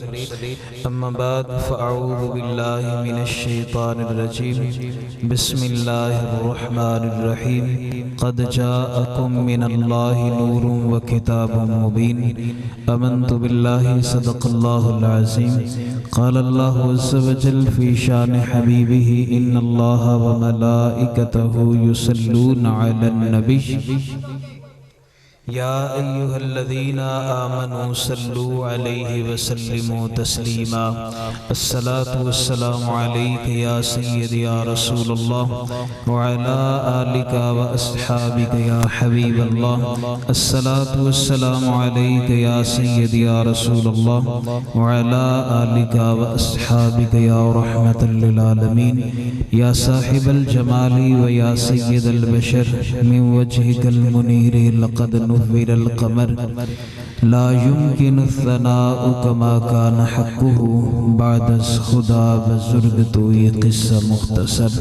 मुरसलीन अम्मा बाद फ़अऊज़ु बिल्लाहि मिनश्शैतानिर्रजीम बिस्मिल्लाहिर्रहमानिर्रहीम क़द जाअकुम मिनल्लाहि नूरुन व किताबुम मुबीन आमन्तु बिल्लाहि सदक़ल्लाहुल अज़ीम क़ालल्लाहु अज़्ज़ व जल्ल फ़ी शानि हबीबिही इन्नल्लाहा व मलाइकतहु युसल्लूना अलन नबी या अय्युहल्लज़ीना आमनू सल्लू अलैहि व सल्लिमू तस्लीमा अस्सलातु वस्सलामु अलैका या सय्यदी या रसूलल्लाह व अला आलिका व अस्हाबिका या हबीबल्लाह अस्सलातु वस्सलामु अलैका या सय्यदी या रसूलल्लाह व अला आलिका व अस्हाबिका या रहमतल लिल आलमीन या साहिबल जमाली व या सय्यदल बशर मिन वजहिकल मुनीर लक़द नुव्विरल क़मर ला युमकिनु सनाउ कमा कान हक़्क़ुहु बादस खुदा बुज़ुर्ग। ये क़िस्सा मुख्तसर।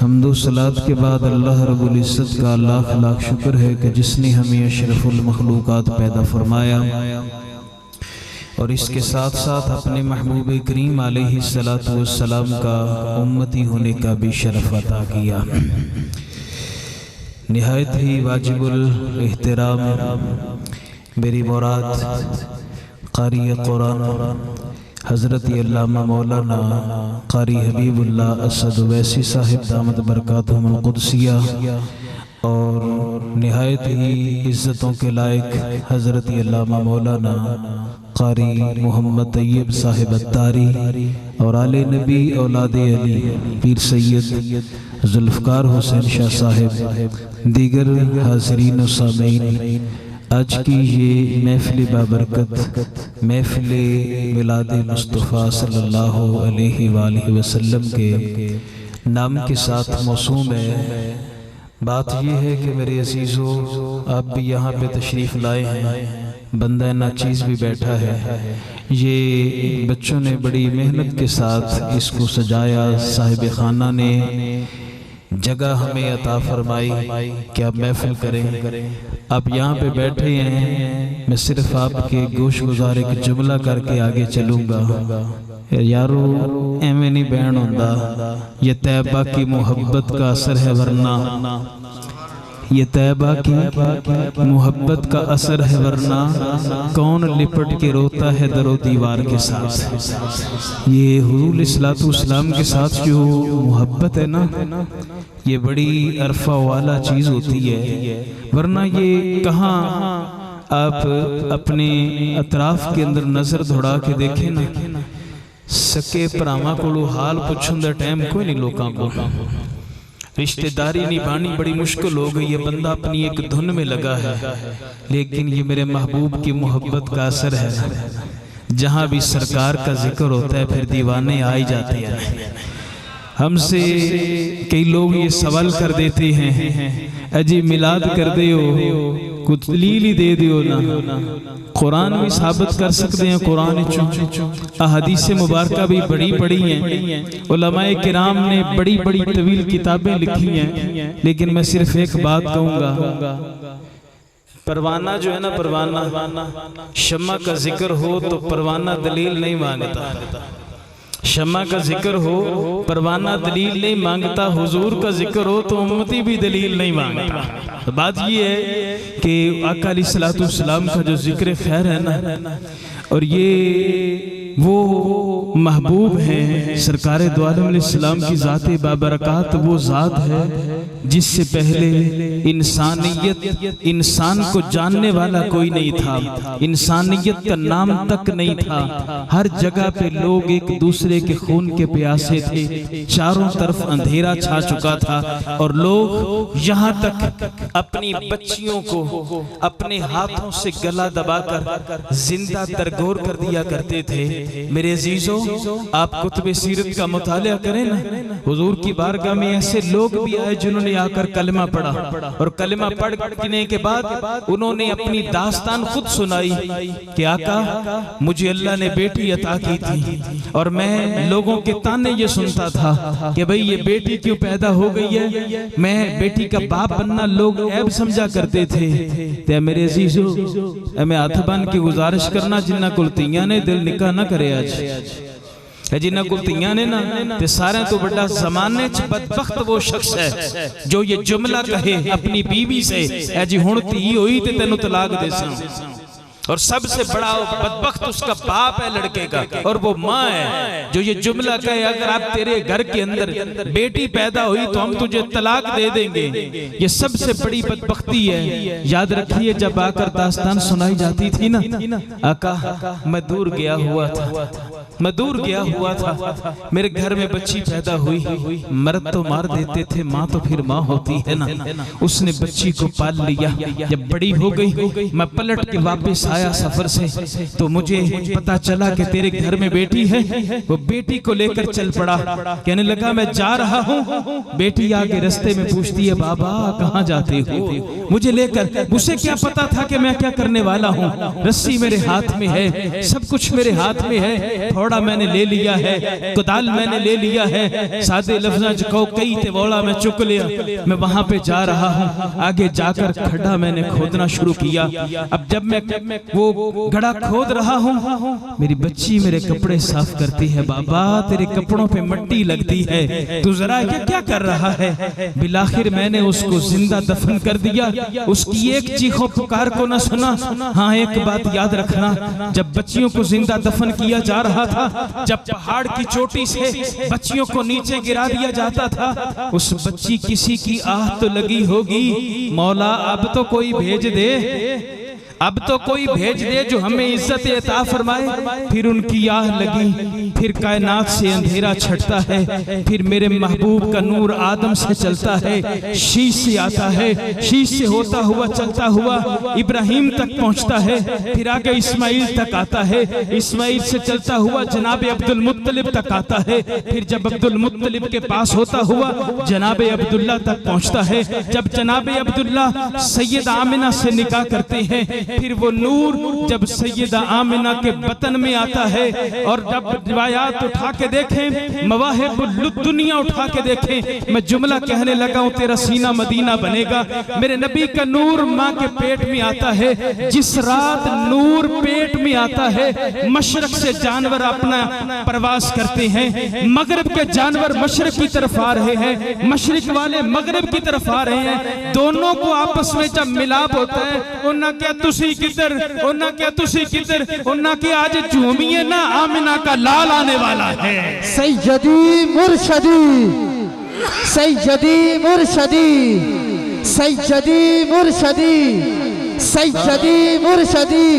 हम्दो सलात के बाद अल्लाह रब्बुल इज़्ज़त का लाख लाख शुक्र है कि जिसने हमें अशरफुल मखलूक़ात पैदा फरमाया और इसके साथ साथ अपने महबूब करीम अलैहिस्सलातु वस्सलाम का उम्मती होने का भी शरफ अता किया। निहायत ही वाजिबुल एहतराम मेरी मुराद कारी कुरान हज़रत अल्लामा मौलाना कारी हबीबुल्लाह असद वैसी साहिब दामद बरकातुहुल कुद्सिया और निहायत ही इज़्ज़तों के लायक हज़रत अल्लामा मौलाना कारी मोहम्मद तैयब साहिब अत्तारी और आले नबी औलादे अली पीर सैयद जुल्फ़कार हुसैन शाह साहिब दीगर हाज़रीन व सामीन, आज की ये महफ़िल बाबरकत महफ़िल मिलाद मुस्तफ़ा सल्लल्लाहु अलैहि वसल्लम के नाम के साथ मौसूम है। बात ये है कि मेरे अज़ीज़ों, आप भी यहाँ पे तशरीफ़ लाए हैं, बंदा नाचीज़ भी बैठा है। ये बच्चों ने बड़ी मेहनत के साथ इसको सजाया, साहिब खाना ने जगह हमें अता फरमाई कि आप महफिल करें। आप यहाँ पे बैठे हैं, मैं सिर्फ आपके गोश गुजार एक जुमला करके आगे चलूँगा। यारो एवें नहीं बहन होंदा, ये तैयबा की मोहब्बत का असर है, वरना ये तैयबा की मोहब्बत का असर है, वरना कौन लिपट के रोता है दरो दीवार के साथ। ये हुज़ूर इस्लातु इस्लाम के साथ जो मोहब्बत है ना, ये बड़ी अरफा वाला चीज़ होती है, वरना ये कहाँ आप अपने अतराफ के अंदर नज़र दौड़ा के देखें ना, सके भरावां कोलों हाल पुछण दा टाइम कोई नहीं लोकां को। रिश्तेदारी निभानी बड़ी मुश्किल हो गई है, बंदा अपनी एक धुन में लगा है। लेकिन ये मेरे महबूब की मोहब्बत का असर है, जहाँ भी सरकार का जिक्र होता है फिर दीवाने आ ही जाते हैं। हमसे कई लोग ये सवाल कर देते हैं, अजी मिलाद कर दे हो, कुछ दलील ही दे दियो ना। कुरान भी साबित कर सकते हैं, कुरान अहादीस मुबारका भी बड़ी पढ़ी हैं, उलमाए किराम ने बड़ी बड़ी तवील किताबें लिखी हैं। लेकिन मैं सिर्फ एक बात कहूँगा, परवाना जो है ना, परवाना शम्मा का जिक्र हो तो परवाना दलील नहीं मांगता। शम्मा का जिक्र हो परवाना दलील नहीं मांगता, हुजूर का जिक्र हो तो उम्मती भी दलील नहीं मांगता। तो बात ये है कि आका अलैहिस्सलातु वस्सलाम का जो जिक्र खैर है ना, और ये वो महबूब हैं, सरकार दो आलम अलैहिस्सलाम की ज़ात बाबरकात वो ज़ात है जिससे पहले इंसान को जानने वाला कोई नहीं था, इंसानियत का नाम तक नहीं था। हर जगह पे लोग एक दूसरे के खून के प्यासे थे, चारों तरफ अंधेरा छा चुका था और लोग यहाँ तक अपनी बच्चियों को अपने हाथों से गला दबाकर जिंदा दरगोर कर दिया करते थे। मेरे अजीजों, आप कुतुब सीरत का मुतालिया करें ना, हुजूर की बारगाह में ऐसे लोग भी आए जिन्होंने आकर कलमा पढ़ा, और कलमा पढ़ने के बाद उन्होंने अपनी दास्तान खुद सुनाई कि आका मुझे अल्लाह ने बेटी अता की थी, और मैं लोगों के ताने ये सुनता था कि भाई ये बेटी क्यों पैदा हो गई है, मैं बेटी का बाप बनना लोग ऐब समझा करते थे। ते मेरे अजीजो मैं हाथ बन के गुजारिश करना, जिन्ना कुल तियां ने दिल निकाह ना करे आज, जिन्ना कुल तियां ने ना, ते सारे तो बड़ा जमाने च बदबख्त वो शख्स है जो ये जुमला कहे अपनी बीवी से, ऐ जी हुण धी होई ते तैनू तलाक देसां, और सबसे बड़ा बदबख्त उसका बाप है लड़के का, और वो माँ है जो ये जुमला कहे अगर आप तेरे घर के अंदर बेटी पैदा हुई तो हम तुझे तलाक दे देंगे। ये सबसे बड़ी बदबख्ती है। याद रखिए जब आकर दास्तान सुनाई जाती थी ना, आका मैं दूर गया हुआ था, मैं दूर गया हुआ था, मेरे घर में बच्ची पैदा हुई, मर्द तो मार देते थे, माँ तो फिर माँ होती है ना, उसने बच्ची को पाल लिया, जब बड़ी हो गई मैं पलट के वापस आया सफर से, तो मुझे पता चला कि तेरे घर में बेटी है। वो बेटी को लेकर चल पड़ा, कहने लगा मैं जा रहा हूँ। बेटी आगे रास्ते में पूछती है बाबा कहाँ जाते हो, मुझे लेकर, मुझे क्या पता था कि मैं क्या करने वाला हूँ, रस्सी मेरे हाथ में है, सब कुछ मेरे हाथ में है, थोड़ा मैंने ले लिया है, कुदाल मैंने ले लिया है, सादे लफ्ज़ां च कहो कई ते वोला मैं चुक लिया, मैं वहां पे जा रहा हूँ। आगे जाकर खड्डा मैंने खोदना शुरू किया। अब जब मैं वो गड़ा खोद रहा हूँ, मेरी बच्ची मेरे कपड़े साफ करती है, बाबा तेरे कपड़ों पे मिट्टी लगती है, तू जरा क्या कर रहा है। बिलाखिर मैंने उसको जिंदा दफन कर दिया, उसकी एक चीखों पुकार को न सुना। हाँ एक बात याद रखना, जब बच्चियों को जिंदा दफन किया जा रहा था, जब पहाड़ की चोटी से बच्चियों को नीचे गिरा दिया जाता था, उस बच्ची किसी की आह तो लगी होगी, मौला अब तो कोई भेज दे, अब तो कोई भेज दे जो हमें इज्जत अता फरमाए। फिर उनकी आह लगी, फिर कायनात से अंधेरा छटता है, फिर मेरे महबूब का नूर आदम से चलता है, शीश से आता है, शीश से होता हुआ चलता हुआ इब्राहिम तक पहुंचता है, फिर आगे इस्माइल तक आता है, इस्माइल से चलता हुआ जनाब अब्दुल मुत्तलिब तक आता है, फिर जब अब्दुल मुत्तलिब के पास होता हुआ जनाब अब्दुल्ला तक पहुंचता है। जब जनाब अब्दुल्ला सैयद आमिना से निकाह करते हैं, फिर वो नूर जब सैयदा आमिना के बतन में आता है, और जब रिवायात उठा के देखें, मवाहिबुल दुनिया उठा के देखें, मैं जुमला कहने लगा हूं तेरा सीना मदीना बनेगा। मेरे नबी का नूर माँ के पेट में आता है, जिस रात नूर पेट में आता है, मशरक से जानवर अपना प्रवास करते हैं, मगरब के जानवर मशरक की तरफ आ रहे हैं, मशरक वाले मगरब की तरफ आ रहे हैं, दोनों को आपस में जब मिलाप होता है, उन्ना क्या तुसी किधर, उन्ना क्या तुसी किधर, उन्ना क्या आज झूमिए ना आमिना का लाल आने वाला है। सैयदी मुर्शदी, सैयदी मुर्शदी, सैयदी मुर्शदी, सैयदी मुर्शदी,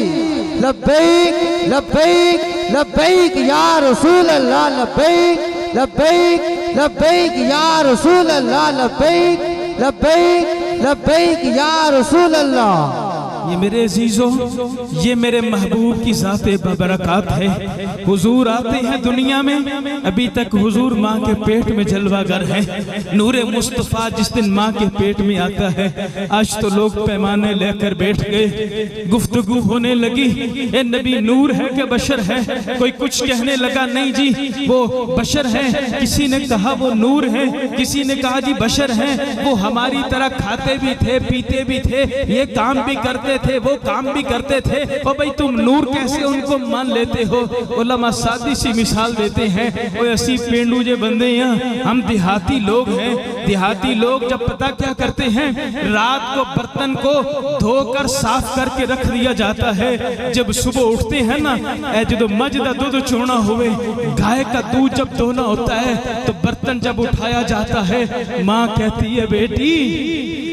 लब्बैक लब्बैक लब्बैक या रसूल अल्लाह, लब्बैक लब्बैक लब्बैक या रसूल अल्लाह, लब्बैक लब्बैक लब्बैक या रसूल अल्लाह। ये मेरे अजीजों, ये मेरे महबूब की ज़ाते बबरकत है। हुजूर आते हैं दुनिया में, अभी तक हुजूर माँ के पेट में जलवागर है। नूरे मुस्तफ़ा जिस दिन माँ के पेट में आता है, आज तो लोग पैमाने लेकर बैठ गए, गुफ्तगू होने लगी, ए नबी नूर है कि बशर है। कोई कुछ कहने लगा, नहीं जी वो बशर है, किसी ने कहा वो नूर है, किसी ने कहा जी बशर है, वो हमारी तरह खाते भी थे, पीते भी थे, ये काम भी करते थे, वो काम भी करते थे, और भाई तुम नूर कैसे उनको मान लेते हो। उलमा सादी सी मिसाल देते हैं, वो ऐसी पेंडू जे बंदे हैं, हम देहाती लोग हैं, देहाती लोग जब पता क्या करते हैं, रात को बर्तन को धोकर साफ करके रख दिया जाता है, जब सुबह उठते हैं ना, जो मज का दूध चोना हुए, गाय का दूध जब धोना होता है, तो बर्तन जब उठाया जाता है, माँ कहती है बेटी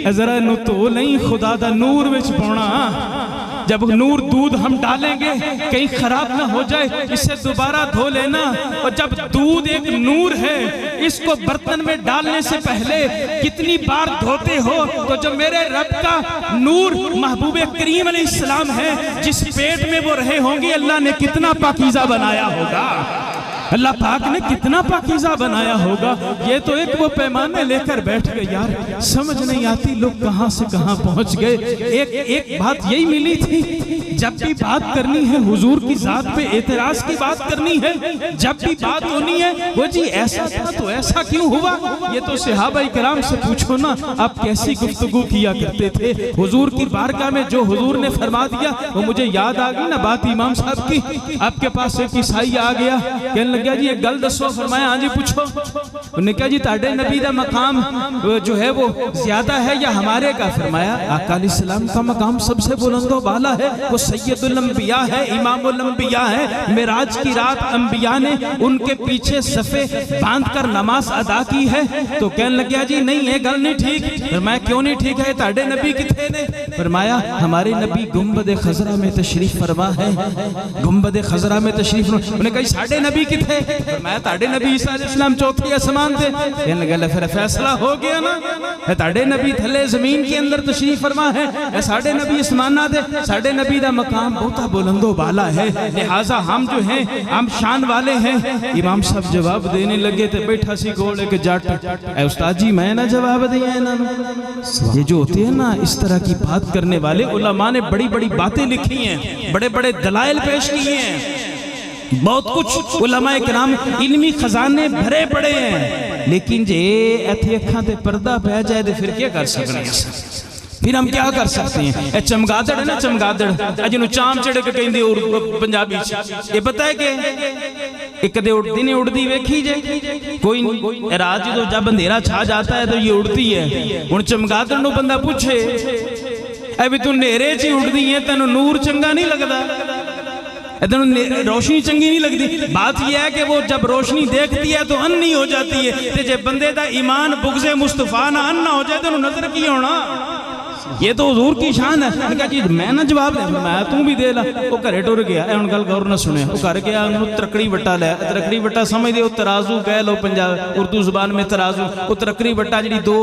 जरा नु तो नहीं खुदा दा नूर विच पाउणा, जब नूर दूध हम डालेंगे कहीं खराब ना हो जाए, इसे दोबारा धो लेना। और जब दूध एक नूर है, इसको बर्तन में डालने से पहले कितनी बार धोते हो, तो जो मेरे रब का नूर महबूब करीम अलैहिस्सलाम है, जिस पेट में वो रहे होंगे, अल्लाह ने कितना पाकीज़ा बनाया होगा। अल्लाह पाक ने कितना पाकीज़ा बनाया होगा। ये तो एक वो पैमाने लेकर बैठ गए यार, समझ नहीं आती लोग कहां से कहां पहुंच गए। एक बात यही मिली थी, जब भी बात करनी है हुजूर की जात पे एतराज की बात करनी है, जब भी बात होनी है वो जी ऐसा था तो ऐसा क्यों हुआ। ये तो सहाबा इकराम से पूछो ना, आप कैसी गुफ्तगू किया करते थे हुजूर की बारगाह में। जो हुजूर ने फरमा दिया वो मुझे याद आ गई ना बात इमाम साहब की। आपके पास एक ईसाई आ गया, कहने लगा जी एक गल दसो। फरमाया हाँ जी पूछो। उन्होंने कहा जी ताड़े नबी का मकाम जो है वो ज्यादा है या हमारे का। फरमाया आका अलैहिस्सलाम का मकाम सबसे बुलंदो बाला है, वो सैयदुल अंबिया है, इमामुल अंबिया है। मेराज की रात अंबिया ने उनके पीछे सफे बांध कर नमाज अदा की है। तो कहने लगा जी नहीं ये गल नहीं ठीक। फरमाया क्यों नहीं ठीक है, ताड़े नबी किथे ने। फरमाया हमारे नबी गुंबद खजरा में तशरीफ फरमा है, गुंबद खजरा में तशरीफ। उन्होंने कहा साढ़े नबी किथे। फरमाया ताड़े नबी ईसा अलैहिस्सलाम चौथी आसमान थे। कहने लगा फिर फैसला हो गया ना, ताड़े नबी थले जमीन के अंदर तशरीफ फरमा है, साढ़े नबी आसमाना थे। साढ़े नबी का मकाम बहुत बुलंदो बाला है, लिहाजा हम जो हैं हम शान वाले हैं। इमाम साहब जवाब देने लगे तो बैठा सी गोल एक जट, उस्ताद जी मैं ना जवाब दिया इन्होंने। ये जो होते हैं ना इस तरह की बात करने वाले, उलमा ने बड़ी बड़ी बातें लिखी हैं, बड़े बड़े दलाइल पेश किए हैं, बहुत कुछ उलमाए किराम इल्मी खजाने भरे पड़े हैं। लेकिन जे इत्थे अखां ते पर्दा पै जाए तो फिर क्या कर सकते हैं, फिर हम क्या कर सकते हैं। चमगादड़ है ना, चमगादड़ जिन्होंने चाम चिड़क कहंदे पंजाबी, ये पता है कि एक दे उड़ती नहीं उड़ती वेखी जे कोई रात जो जब अंधेरा छा जाता है तो ये उड़ती है। हुण चमगादड़ नूं बंदा पूछे अभी तू नेरे च उड़दी है, तेन नूर चंगा नहीं लगता, रोशनी चंगी नहीं लगती। बात यह है कि वो जब रोशनी देखती है तो अन्नी हो जाती है। ते जे बंदे दा ईमान बुग़्ज़े मुस्तफा ना अन्ना हो जाए तो नजर की होना। ये तो हुजूर की शान है। मैं कहा जी मैं ना जवाब दे, मैं तू भी दे ला। वो घरे टुर गया, हुण गल गौर ना सुने। वो घर गया, उन्होंने तरकड़ी वट्टा लिया। तरकड़ी वट्टा समझते हो तराजू कह लो पंजाब उर्दू जुबान में तराजू। वो तरकड़ी वट्टा जी दो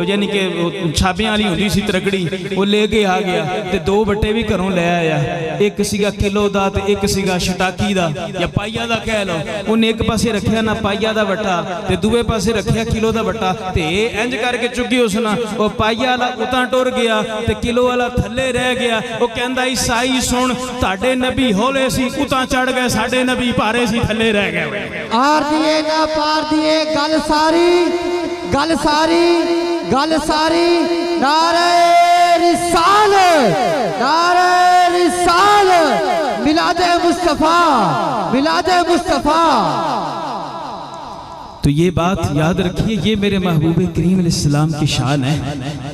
यानी कि छाबियां वाली होंदी सी तरकड़ी, वो लेके आ गया ते दो बट्टे भी घरों ले आया। एक सीगा किलो दा ते एक सीगा छटाकी दा या पाइया दा कह लो। उन्हें एक पासे रखिया ना पाइया दा वट्टा ते दूए पासे रखिया किलो दा वट्टा ते इंज करके चुकी उसना वो पाइया वाला उतां टुर गया ते किलो वाला थले रह गया। वो कहंदा ईसाई सुन ताड़े नबी होले सी उतां चढ़ गए, साडे नबी भारे सी थले रह गए। आर दिए ना पार दिए गल सारी गल सारी गल सारी। नारे रिसालत नारे रिसालत मिलादे मुस्तफा मिलादे मुस्तफा। तो ये बात याद रखिए, ये मेरे महबूब करीम अलैहिस्सलाम की शान है,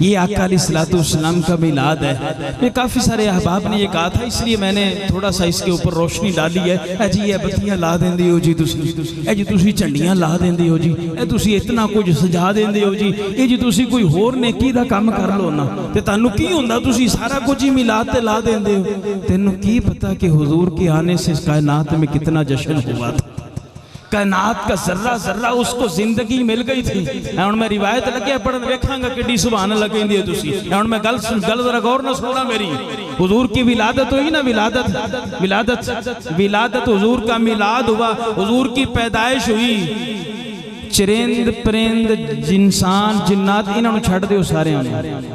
ये आका अलैहिस्सलाम का मिलाद है। ये काफ़ी सारे अहबाब ने ये कहा था, इसलिए मैंने थोड़ा सा इसके ऊपर रोशनी डाली है। जी ये बत्तियां ला देंदे हो जी तुसी, जी तुसी झंडियां ला देंदे हो जी, तुसी इतना कुछ सजा देंदे हो जी, ये जी तुसी कोई होर नेकी दा काम कर लो ना ते तानू की हुंदा, तुसी सारा कुछ ही मिलाद ते ला देंदे हो। तेनू की पता कि हुजूर के आने से कायनात में कितना जश्न हुआ था। कायनात का जर्रा जर्रा उसको जिंदगी मिल गई थी। हुण मैं रिवायत लगे पढ़न वेखांगा किड्डी सुभान अल्लाह कहंदी है तुसी। हुण मैं गल जरा गौर ना सुनना मेरी। हुजूर की विलादत हुई ना, विलादत विलादत विलादत हुजूर का मिलाद हुआ, हुजूर की पैदाइश हुई। चरिंद परिंद इंसान जिन्नात इन्होंने छड़ दियो सारे।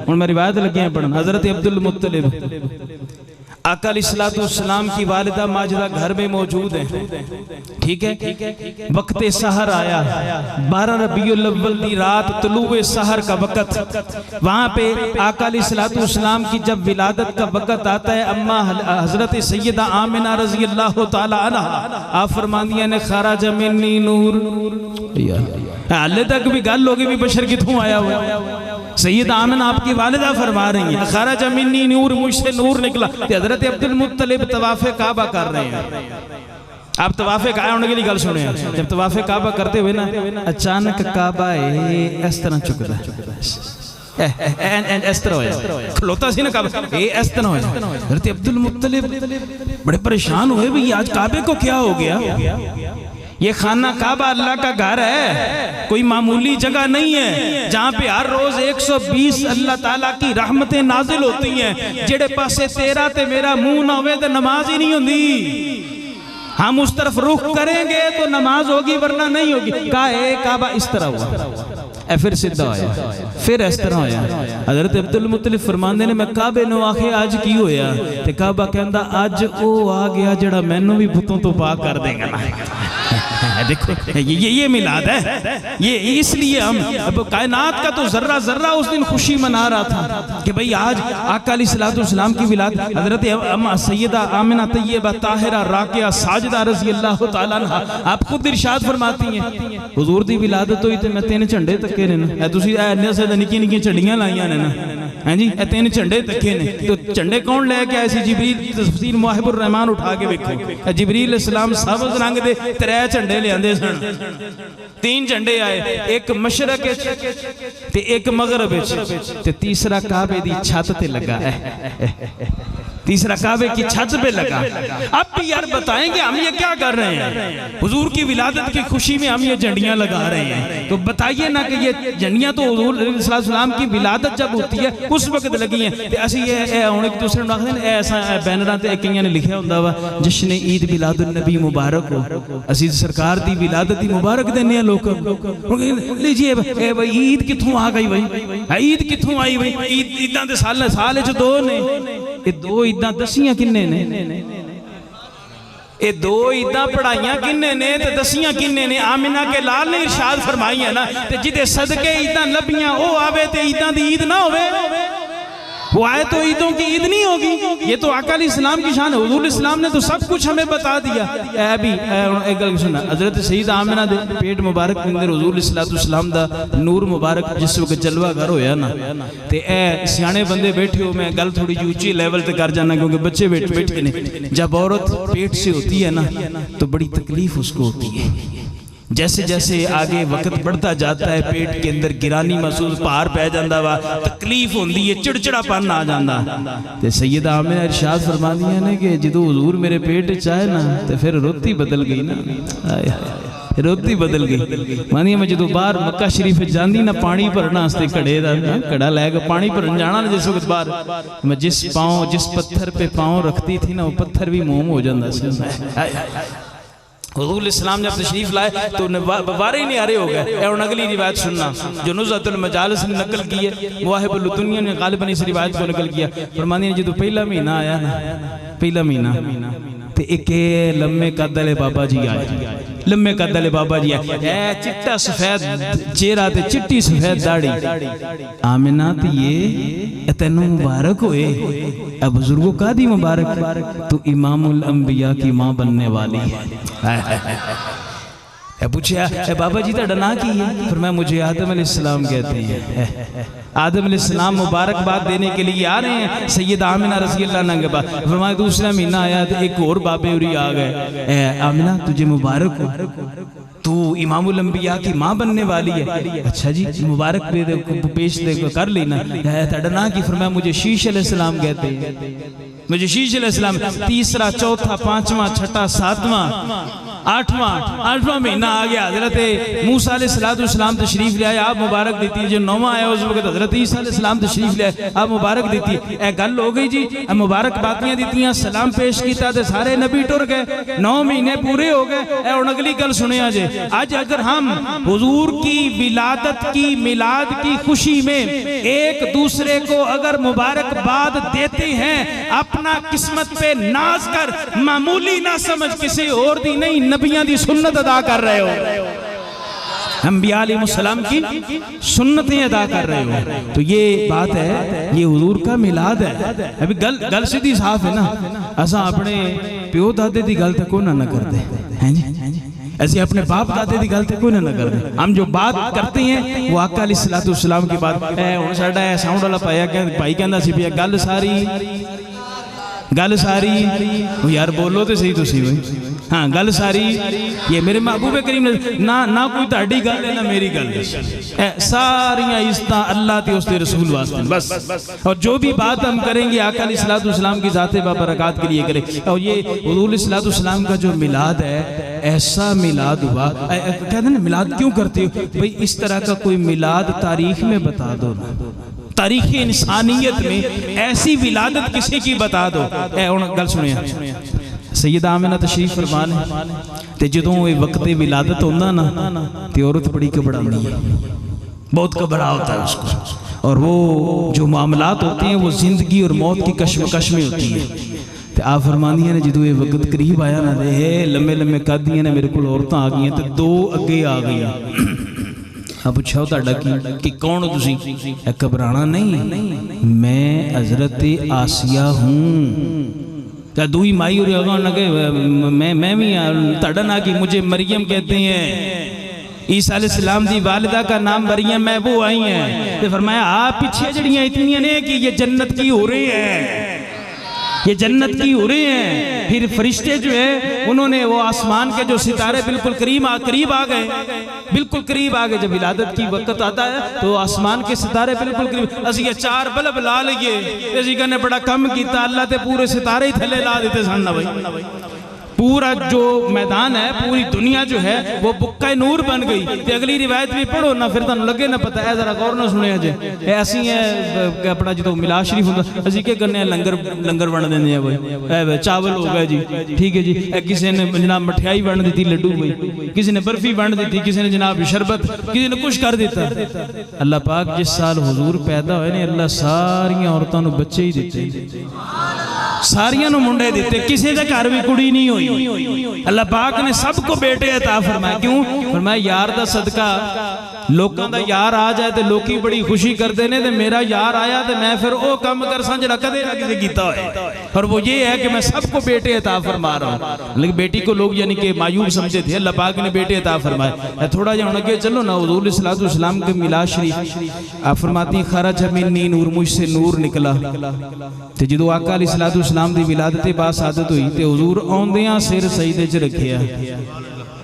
हुण मैं रिवायत लगे पढ़न। हजरत अब्दुल मुत्तलिब आका अलैहिस्सलाम की वालिदा माजिदा घर में मौजूद है, ठीक है। वक्त सहर आया, 12 रबीउल अव्वल की रात, तुलुए सहर का वक्त। वहाँ पे आका अलैहिस्सलाम की जब विलादत का वक्त आता है, अम्मा हजरत सैयदा आमिना रज़ी अल्लाह तआला अन्हा आप फरमानिया ने खराज मिन्नी नूर। हाले तक भी गल होगी भी बशर किथों आया हुआ। सैयद आमिना आपकी वालिदा फरमा रही है खराज मिन्नी नूर, मुझसे नूर निकला। हजरत अब्दुल मुत्तलिब तवाफ़े काबा कर रहे हैं। आप तवाफ़े काबा होने के लिए गल सुने, जब तवाफ़े काबा करते हुए ना अचानक काबा इस तरह चुकता है, इस तरह होया खलोता सी ना काबा, इस तरह होया। हजरत अब्दुल मुत्तलिब बड़े परेशान हुए भी आज काबे को क्या हो गया। ये खाना काबा अल्लाह का घर है, कोई मामूली जगह नहीं है जहाँ पे हर रोज 120 अल्लाह ताला की रहमतें नाजिल होती हैं। जेड़े पासे तेरा ते मेरा मुंह ना होवे ते नमाज ही नहीं होंदी। हम उस तरफ रुख करेंगे तो नमाज होगी वरना नहीं होगी। कहा ए काबा इस तरह हुआ, फिर सीधा होया, फिर इस तरह होया। हज़रत अब्दुल मुत्तलिब फरमांदे ने मैं काबे नूं आखे अज की होया, ते काबा कहंदा अज ओ आ गया जेड़ा मैनू भी बुतों तो पाक कर देगा ना। देखो ये मिलाद है, ये इसलिए हम कायनात का तो जर्रा जर्रा उस दिन खुशी मना रहा था कि भाई आज आका अलैहिस्सलाम की विलादत। हजरत सैयदा आमिना तैयबा ताहिरा राकिया साजिदा रज़ी अल्लाह तआला अन्हा आप खुद इरशाद फरमाती हैं हुजूर दी विलादत होई ते मैं 3 झंडे तके ने ना, तुसी इन्ने से निक्की निक्की झंडियां लाइयां ने ना, हैं जी, 3 झंडे तके ने। तो झंडे कौन लेके आए सी? जिबरील। तफसीर मुवाहिबुर रहमान उठा के देखो, जिबरील अलैहिस्सलाम सबज रंग दे 3 झंडे लियांदे सन। 3 झंडे आए, एक मशरक ते एक मगरब ते तीसरा काबे दी छत ते लगा है, तीसरा काबे की छत पे लगा। अब भी यार बताएंगे हम ये क्या कर रहे हैं? हुजूर की विलादत की खुशी में हम ये झंडियां लगा रहे हैं, तो बताइए ना कि ये झंडियां तो हुजूर सल्लल्लाहु की विलादत जब होती है उस वक्त लगी हैं। ते असि ये हुण एक दूसरे नूं आखदे ने ऐसा बैनरां ते कईयां ने लिखिया हुंदा वा जश्न ईद मिलादुन नबी मुबारक हो, असि सरकार दी विलादत दी मुबारक देने लोकां नूं। लीजिए ए भाई ईद कित्थों आ गई भाई, ईद कित्थों आई भाई? ईदां दे साल च 2 ने, ये 2 ईदां दसियां किन्ने ने? ये 2 ईदां पढ़ाइयां किन्ने ने ते दसियां किन्ने ने? आमिना के लाल ने इरशाद फरमाई है ना, ते जिदे सदके ईदां लभियां ओ आवे ते ईदां दी ईद ना होवे, वो आए तो ईदों की ईद नहीं होगी। ये तो आका अलैहिस्सलाम की शान है। हुजूर इस्लाम ने तो सब कुछ हमें बता दिया। ए भी एक गल सुना, हजरत सईद आमिना दे पेट मुबारक के अंदर हुजूर इस्लाम दा नूर मुबारक जिस वक्त जलवा घर होया ना, ते ए सियाने बंदे बैठे हो, मैं गल थोड़ी ऊंची लेवल ते कर जाना क्योंकि बच्चे बैठे ने। जब औरत पेट से होती है ना तो बड़ी तकलीफ उसको होती है। जैसे जैसे आगे वक्त बढ़ता जाता है पेट के अंदर गिरानी महसूस, भार पै जाता वा, तकलीफ होंदी है, चिड़चिड़ापन आ जाता। ते सैयदा आमिना इरशाद फरमांदियां ने कि जदों हुजूर मेरे पेट च आए ना ते फिर रोती बदल गई ना, रोती बदल गई। मानी मैं जो बाहर मक्का शरीफ जाती ना पानी भरना वास्ते घड़े का घड़ा लैके पानी भरन जाना ना, जिस वक्त बाहर मैं जिस पत्थर पे पाँव रखती थी ना वो पत्थर भी मोम हो जाता। हुजूर इस्लाम जब तशरीफ लाए तो बारे ही नहीं आ रहे हो गए। और अगली रिवायत सुनना जो नुज़हतुल मजालिस ने नकल की है, मुवाहिबुल दुनिया ने गालिबन इस रिवायत को नकल किया। फरमानी जो पहला महीना आया ना, पहला महीना ते एक लम्बे कद वाले बाबा जी आए, लम्बे कद वाले बाबा जी आए, चिट्टा सफेद चेहरा ते चिट्टी सफेद दाढ़ी। आमिना ते ये तेनू मुबारक होए, अब बुजुर्गों का दी मुबारक, तू इमामुल अंबिया की माँ बनने वाली है। पूछा बाबा जी तेरा ना की है? फिर मैं मुझे आदम अलैहिस्सलाम कहते हैं। आदम अलैहिस्सलाम मुबारकबाद देने के लिए आ रहे हैं सैयदा आमिना रज़ी अल्लाह अन्हा के पास। फरमाया दूसरा महीना आया तो एक और बाबे उरी आ गए, आमिना तुझे मुबारक हो, तू इमामुल अंबिया की माँ बनने वाली है। अच्छा जी मुबारक पेश कर लेना। तेरा ना की? फरमाया मुझे शीश अलैहिस्सलाम कहते हैं, मुझे शीश अलैहिस्सलाम। तीसरा चौथा पांचवा छठा सातवां आठवां महीना आ गया, हजरत मूसा अलैहिस्सलाम तशरीफ ले आए, आप मुबारक देती है। जो 9वां आया उस वक्त हजरत ईसा अलैहिस्सलाम तशरीफ ले आए, आप मुबारक देती है। ए गल हो गई जी, मुबारक बातियां दीतियां, सलाम पेश किया तो सारे नबी टुर गए, 9 महीने पूरे हो गए। और अगली गल सुने जे, आज अगर हम हुजूर की विलादत की मिलाद की खुशी में एक दूसरे को अगर मुबारकबाद देते हैं, अपना किस्मत पे नाज कर, मामूली ना समझ किसी और दी नहीं नबियां दी सुन्नत अदा कर रहे हो, अंबिया अलैहिस्सलाम की सुन्नतें अदा कर रहे हो। तो ये बात है, ये हुजूर का मिलाद है। अभी गल सीधी साफ है ना, असा अपने प्यो दादे की गल तक ना करते हैं जी, ऐसे अपने बाप दादे की गल तक कोई ना करते। हम जो बात करते हैं वो आका अलैहिस्सलाम की बात है। हुण साडा साउंड वाला पाया भाई कहंदा सी भी गल सारी यार बोलो तो सही तुसी भाई, हाँ गल सारी ये मेरे महबूब करीम ना कोई ताड़ी गल है ना मेरी गल, सारियां इज्जतां अल्लाह ते उसके रसूल वास्ते बस। और जो भी बात हम करेंगे आका अलैहिस्सलाम की ज़ाते बाबरकात के लिए करें। और ये हुजूर अलैहिस्सलाम का जो मिलाद है, ऐसा मिलाद हुआ, कहते हैं ना मिलाद क्यों करते हो भाई, इस तरह का कोई मिलाद तारीख में बता दो ना, तारीख इंसानियत में ऐसी विलादत किसी की बता दो। गल सुनिए, सैयदा आमिना तशरीफ फरमान है ते जदों ये वक्त विलादत होंदा ना ते औरत बड़ी घबराती है, बहुत घबरा होता है उसको। और वो जो मामलात होते हैं वो जिंदगी और मौत की कश्मकश में होती है। तो आप फरमानिया ने जो ये वक्त करीब आया ना दे लम्बे लम्बे कदियाँ ने मेरे को औरतां आ गई तो दो अगे आ गई। आप पूछा तुहाडा कि कौन हो तुसी? घबराना नहीं, मैं हजरत आसिया हूँ। दुई माई और मैं भी तुहाडा ना कि मुझे मरियम कहते हैं, ईसा अलैहिस्सलाम दी वालिदा का नाम मरियम है, वो आई हैं। तो फरमाया आप पीछे जड़ियाँ इतनी ने कि ये जन्नत की हो रही है, ये जन्नत की हो रही हैं। फिर फरिश्ते जो है उन्होंने वो आसमान के जो सितारे बिल्कुल करीब आ गए, बिल्कुल करीब आ गए। जब विलादत की वक्त आता है तो आसमान के सितारे बिल्कुल करीब, असी ये 4 बल्ब ला लिए, असी कहने बड़ा कम किया, अल्लाह ते पूरे सितारे ही थले ला देते सन भाई। पूरा जो मैदान है, पूरी दुनिया जो है वो बुक्का नूर बन गई। तो अगली रिवायत भी पढ़ो ना, फिर तुहानू लगे ना पता है, जरा गौर ना सुने जे ऐसी है अपना जो मिलाद शरीफ होंदा असी के करने लंगर बन देंगे हैं भाई, चावल हो गए जी, ठीक है जी, किसी ने जनाब मठियाई बन दी, लड्डू भाई, किसी ने बर्फी बन दी, किसी ने जनाब शरबत, किसी ने कुछ कर दिता। अल्लाह पाक जिस साल हुजूर पैदा होए ने अल्लाह सारियां औरतों को बच्चे ही दिते, सारियां नु मुंडे दिते, किसी के घर भी कुड़ी नहीं हुई। अल्लाह पाक ने सबको बेटे अता फरमाए। क्यों? फरमाया यार दा सदका, लोगों का यार आ जाए तो लोग बड़ी खुशी करते हैं, तो मेरा यार आया तो मैं फिर वो काम कर सा जरा कदे ना किसी कीता होए। और वो ये है कि मैं सबको बेटे अता फरमा रहा हूँ। लेकिन बेटी को लोग यानी कि मायूब समझे थे, अल्लाह पाक ने बेटे अता फरमाए। थोड़ा जा अगे चलो ना, हुजूर सल्लल्लाहु अलैहि वसल्लम के मिलाद शरीफ आप फरमाती खरज मिन्नी नूर, मुझसे नूर निकला। तो जो आका अलैहिस्सलातु वस्सलाम दी विलादत बासादत हुई तो हुजूर आउंदियां सिर सजदे च रखिया।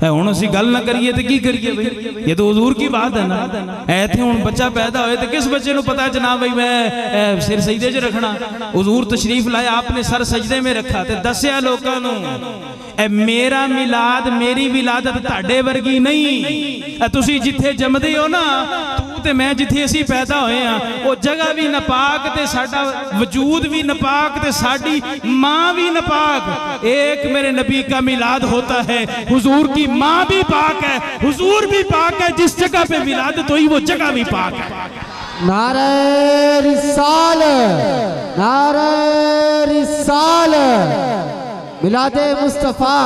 हुण असीं गल ना करिए तो की करिए भाई, ये तो हुजूर की बात है ना। ऐथे हुण बच्चा पैदा होए तो किस बच्चे को पता है जनाब भाई मैं सिर सजदे च रखना। हुजूर तशरीफ लाए, आपने सर सजदे में रखा तो दसिया लोगों को मेरा मिलाद मेरी विलादत तुहाडे वर्गी नहीं। तुसीं जिथे जमदे हो ना, तू ते मैं जिथे असीं पैदा होए हां वो जगह भी नापाक ते साडा वजूद भी नापाक ते साडी माँ भी नापाक। एक मेरे नबी का मिलाद होता है, हुजूर की माँ भी पाक है, हुजूर भी पाक है, जिस जगह पे विलादत हुई वो जगह भी पाक है। नारे रिसालत, नारे रिसालत, मिलादे मुस्तफ़ा,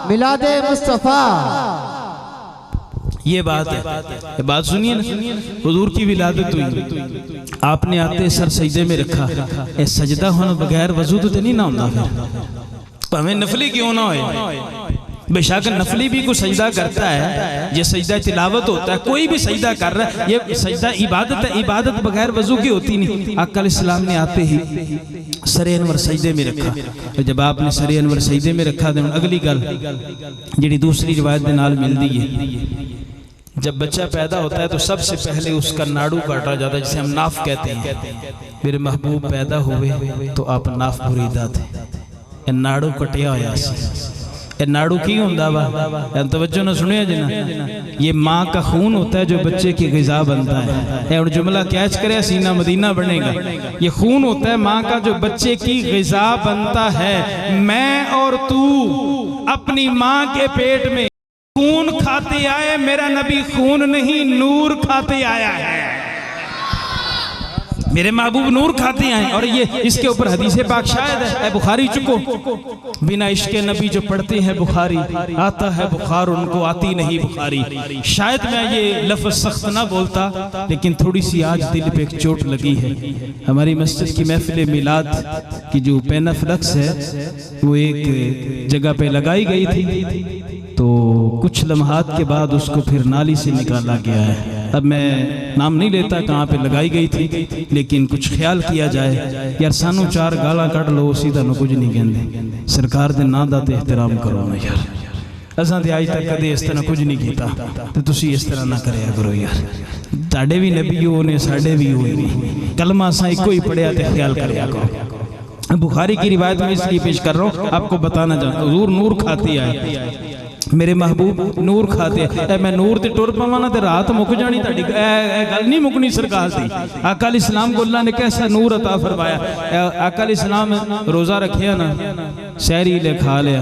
मिलादे मुस्तफ़ा। ये बात है, ये बात सुनिए ना। हुजूर की विलादत हुई, आपने आते सर सजदे में रखा। ए सजदा होने बगैर वजू तो नहीं ना होता, फिर भावें नफली क्यों ना होए। बेशक नफली भी कोई सजदा करता है, ये सजदा तिलावत होता है, कोई भी सजदा कर रहा है, ये सजदा इबादत है। इबादत बगैर वजू की होती नहीं। आका अलैहिस्सलाम ने आते ही सरे अनवर सजदे में रखा। तो जब आपने सरे अनवर सजदे में रखा तो अगली गल जी दूसरी रिवायत के नाल मिलती है, जब बच्चा पैदा होता है तो सबसे पहले उसका नाड़ू काटा जाता है, जिसे हम नाफ कहते हैं। मेरे महबूब पैदा हुए तो आप नाफ बुरीदा थे, नाड़ू कटिया होया सी। नाड़ू की होंदा वा, तवज्जो ना सुनिया जी ना, ये माँ का खून होता है जो बच्चे की ग़िज़ा बनता है। और जुमला कैच करे सीना मदीना बनेगा। ये खून होता है माँ का जो बच्चे की ग़िज़ा बनता है। मैं और तू अपनी माँ के पेट में खून खाते आए, मेरा नबी खून नहीं नूर खाते आया है। मेरे महबूब नूर खाते हैं। और ये इसके ऊपर हदीस पाक शायद है, बुखारी चुको, बिना इश्क नबी जो पढ़ते हैं बुखारी, आता है बुखार उनको आती नहीं बुखारी। शायद मैं ये लफ्ज़ सख्त ना बोलता, लेकिन थोड़ी सी आज दिल पे एक चोट लगी है। हमारी मस्जिद की महफिल मिलाद की जो पेना फ्लक्स है वो एक जगह पे लगाई गई थी, तो कुछ लम्हात के बाद उसको फिर नाली से निकाला गया है। अब मैं नाम नहीं लेता कहाँ पे लगाई गई थी, लेकिन कुछ ख्याल किया जाए। यार सानू 4 गाला कट लो, सीधा नु कुछ नहीं कहते। सरकार दे नां दा ते एहतराम करो ना यार। असां ते आज तक कदे इस तरह कुछ नहीं किया, तो तुसी इस तरह ना करया करो यार। ताडे भी नबी हो ने, साडे भी हो ने, कलमा असां इको ही पढ़िया ते ख्याल करया करो। बुखारी की रिवायत में इसलिए पेश कर रहा हूँ, आपको बताना चाहता हूँ। हुजूर नूर खाते आए, मेरे महबूब नूर खाते ए मैं नूर ते टुर पवां ना ते रात मुक जानी ताड़ी गल नहीं मुकनी सरकार दी। आका अलैहि सलाम को अल्लाह ने कैसा नूर अता फरमाया। आका अलैहि सलाम रोज़ा रखिया ना, सहरी ले खा लिया,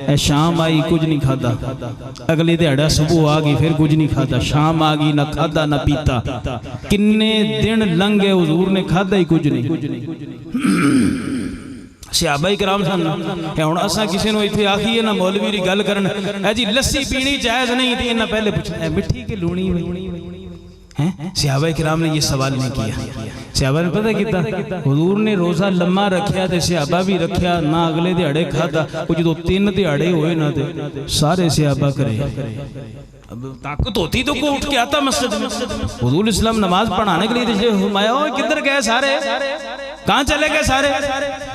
ए शाम आई कुछ नहीं खादा, अगले दिहाड़ा सुबह आ गई फिर कुछ नहीं खादा, शाम आ गई ना खादा ना पीता, किन्ने दिन लंघे हुजूर ने खादा ही कुछ नहीं। सहाबाई कराम सन हुण असां किसी नूं इत्थे आखीए ना मौलवी दी गल करन है जी लस्सी पीनी जायज़ नहीं थी, इन्हां पहले पूछना मिठी के लूणी हैं। सहाबाई कराम ने ये सवाल नहीं किया। सहाबा ने पता किया हुजूर ने रोज़ा लम्मा रखिया ते सहाबा भी रखिया ना, अगले दिहाड़े खादा, जो 3 दिहाड़े होए ना ते सारे सहाबा करे। अब ताकत होती तो को उठ के आता मस्जिद में। हुजूर इस्लाम नमाज पढ़ाने के लिए हुमाया किधर गए सारे, कहाँ चले गए सारे?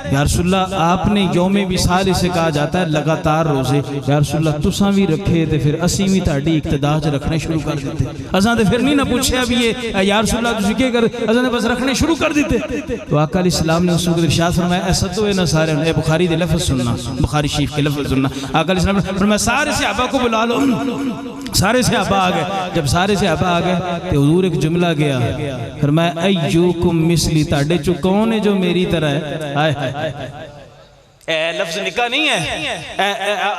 या रसूलल्लाह आपने यौमे विसाल इसे कहा जाता है लगातार रोजे। या रसूलल्लाह तुसां भी रखे तो फिर असी भी ताड़ी इक्तदा च रखने शुरू कर देते। असां तो फिर नहीं ना पूछे भी ये या रसूलल्लाह तुसीं क्या कर, असां ने बस रखने शुरू कर देते। तो आका अलैहिस्सलाम ने उसको इरशाद फरमाया ऐसा तो है ना सारे, ए बुखारी दे लफ्ज़ सुनना, बुखारी शरीफ के लफ्ज़ सुनना। आका अलैहिस्सलाम ने फरमाया सारे सहाबा को बुला लो। सारे सहाबा आ गए। जब सारे सहाबा आ गए तो हुजूर एक जुमला गया, फरमाया अय्युकुम मिसली, ताड़े चो कौन है जो मेरी तरह है। हाय हाय लफ्ज़ निका नहीं है।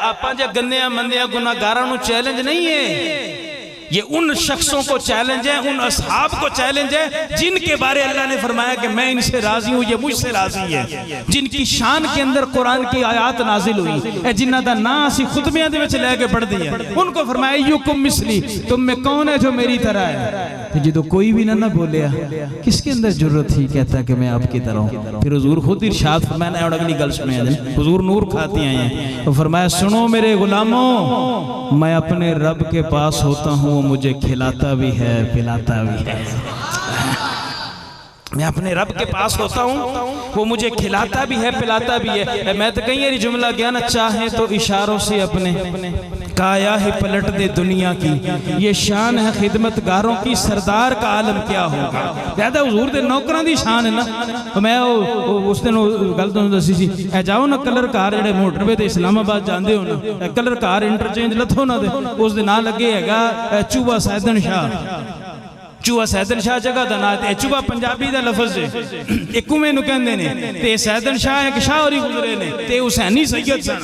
आपां जे गंदे मंदे गुनाहगारां नूं चैलेंज नहीं है, ये उन शख्सों को चैलेंज है, उन असहाब को चैलेंज है जिनके बारे अल्लाह ने फरमाया कि मैं इनसे राजी हूँ, ये मुझसे राजी है, जिनकी शान के अंदर कुरान की आयत नाजिल हुई, जिन्हां दा नाम असीं खुतबियां दे विच लेके पढ़दे हैं, उनको फरमाया युकुम मिसली, तुम में कौन है जो मेरी तरह है। जो कोई भी ना बोलिया किसके अंदर जरूरत थी, कहता कि मैं आपकी तरह हूँ। फिर हुजूर खुद इरशाद फरमाया, और अगली गल सुनिया हुजूर नूर खाते आए हैं, तो फरमाया सुनो मेरे गुलामों, मैं अपने रब के पास होता हूँ, मुझे खिलाता भी है पिलाता भी है। मैं अपने रब के पास होता हूँ, वो मुझे खिलाता भी है पिलाता भी है। मैं तो कहीं जुमला गया ना, चाहे तो इशारों से अपने काया ही पलट दे दुनिया की, ये शान है खिदमतगारों की, सरदार का आलम क्या होगा। ज्यादा हुजूर दे नौकरां दी शान है ना। तो मैं उस दिन गल तो दसी सी, ए जाओ ना कलर कार जेडे मोटरवे ते इस्लामाबाद जांदे हो ना, कलर कार इंटरचेंज लथो ना, उस दे नाल लगे हैगा चूबा सैदन शाह। चूहा सैदन शाह जगह का नाम है, चूहा पंजाबी का लफज है, एक कुएं नूं कहंदे ने, ते सैदन शाह एक शाह होरी गुजरे ने, ते हुसैनी सैयद सन।